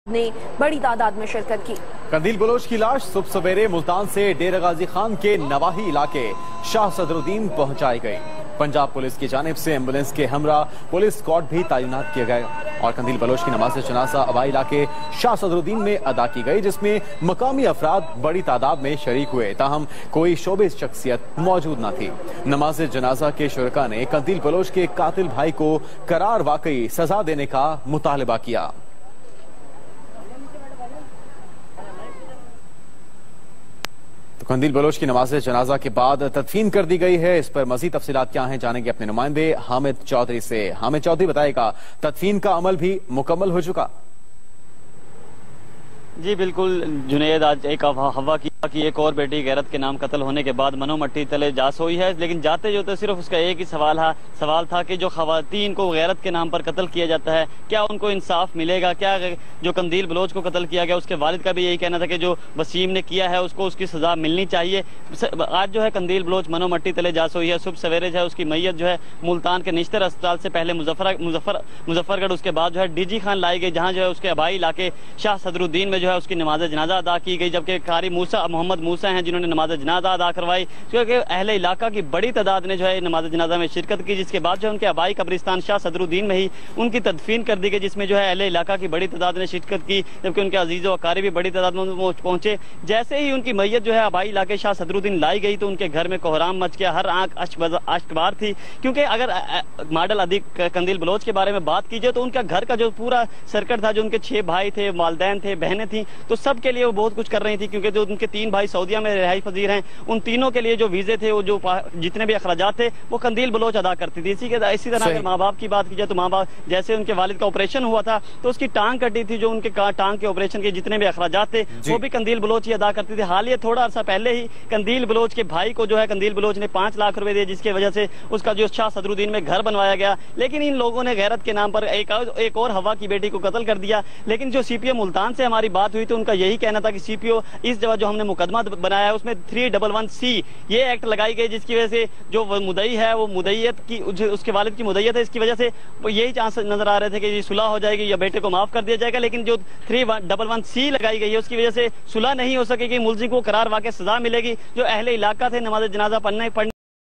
نے بڑی تعداد میں شرکت کی۔ قندیل بلوچ کی لاش صبح سویرے ملتان سے ڈیرہ غازی خان کے نواحی علاقے شاہ صدر الدین پہنچائی گئی۔ پنجاب پولیس کی جانب سے ایمبولینس کے ہمراہ پولیس اسکواڈ بھی تعینات کیے گئے اور قندیل بلوچ کی نماز جنازہ ابائی علاقے شاہ صدر الدین میں ادا کی گئی، جس میں مقامی افراد بڑی تعداد میں شریک ہوئے، تاہم کوئی شوبز شخصیت موجود نہ تھی۔ نماز جنازہ کے شرکاء نے قندیل بلوچ کے قاتل بھائی کو قرار واقعی سزا دینے کا مطالبہ کیا۔ قندیل بلوچ کی نماز جنازہ کے بعد تدفین کر دی گئی ہے۔ اس پر مزید تفصیلات کیا ہیں جانیں گے اپنے نمائندے حامد چودھری سے۔ حامد چودھری بتائے گا تدفین کا عمل بھی مکمل ہو چکا؟ جی بالکل جنید، آج ایک ہوا کی ایک اور بیٹی غیرت کے نام قتل ہونے کے بعد منو مٹی تلے جا سوئی ہے، لیکن جاتے جاتے صرف اس کا ایک ہی سوال تھا کہ جو خواتین کو غیرت کے نام پر قتل کیا جاتا ہے کیا ان کو انصاف ملے گا؟ کیا جو قندیل بلوچ کو قتل کیا گیا اس کے والد کا بھی یہی کہنا تھا کہ جو وسیم نے کیا ہے اس کو اس کی سزا ملنی چاہیے۔ آج جو ہے قندیل بلوچ منو مٹی تلے جا سوئی ہے۔ صبح سویرے جو ہے اس کی میت جو ہے ملتان کے نشتر اسپتال سے پہلے مظفر گڑھ، اس کے بعد جو ہے ڈی جی خان لائی گئی، جہاں جو ہے اس کے آبائی علاقے شاہ صدر الدین میں جو ہے اس کی نماز جنازہ ادا کی گئی، جبکہ قاری محمد موسیٰ ہیں جنہوں نے نماز جنازہ ادا کروائی، کیونکہ اہل علاقہ کی بڑی تعداد نے جو ہے نماز جنازہ میں شرکت کی، جس کے بعد جو ان کے آبائی قبرستان شاہ صدر الدین میں ہی ان کی تدفین کر دی گئی، جس میں جو ہے اہل علاقہ کی بڑی تعداد نے شرکت کی، جبکہ ان کے عزیز و اقارب بھی بڑی تعداد میں پہنچے۔ جیسے ہی ان کی میت جو ہے آبائی علاقے شاہ صدر الدین لائی گئی تو ان کے گھر میں کوہرام مچ گیا، ہر آنکھ اشکبار تھی، کیونکہ اگر ماڈل ادیب قندیل بلوچ کے بارے میں بات کی جائے تو ان کا گھر کا جو پورا سرکٹ تھا، جو ان کے 6 بھائی تھے، والدین تھے، بہنیں تھیں، تو سب کے لیے وہ بہت کچھ کر رہی تھی، کیونکہ جو ان کے 3 بھائی سعودیہ میں رہائش پذیر ہیں، ان تینوں کے لیے جو ویزے تھے، وہ جو جتنے بھی اخراجات تھے وہ قندیل بلوچ ادا کرتی تھی۔ اسی طرح اگر ماں باپ کی بات کی جائے تو ماں باپ جیسے ان کے والد کا آپریشن ہوا تھا تو اس کی ٹانگ کٹی تھی، جو ان کے ٹانگ کے آپریشن کے جتنے بھی اخراجات تھے وہ بھی قندیل بلوچ ہی ادا کرتی تھی۔ حال یہ تھوڑا عرصہ پہلے ہی قندیل بلوچ کے بھائی کو جو ہے قندیل بلوچ نے 5 لاکھ روپے دیے، جس کی وجہ سے اس کا جو شاہ صدر الدین میں گھر بنوایا گیا، لیکن ان لوگوں نے غیرت کے نام پر ایک اور ہوا کی بیٹی کو قتل کر دیا۔ لیکن جو سی پی او ملتان سے ہماری بات ہوئی تو ان کا یہی کہنا تھا کہ سی پی او اس جگہ جو ہم نے مقدمہ بنایا ہے اس میں 311C یہ ایکٹ لگائی گئی، جس کی وجہ سے جو مدعی ہے وہ مدعیت کی اس کے والد کی مدعیت ہے، اس کی وجہ سے یہی چانس نظر آ رہے تھے کہ یہ صلح ہو جائے گی یا بیٹے کو معاف کر دیا جائے گا، لیکن جو 311C لگائی گئی ہے اس کی وجہ سے صلح نہیں ہو سکے گی، ملزم کو قرار واقع سزا ملے گی۔ جو اہل علاقہ تھے نماز جنازہ پڑھنے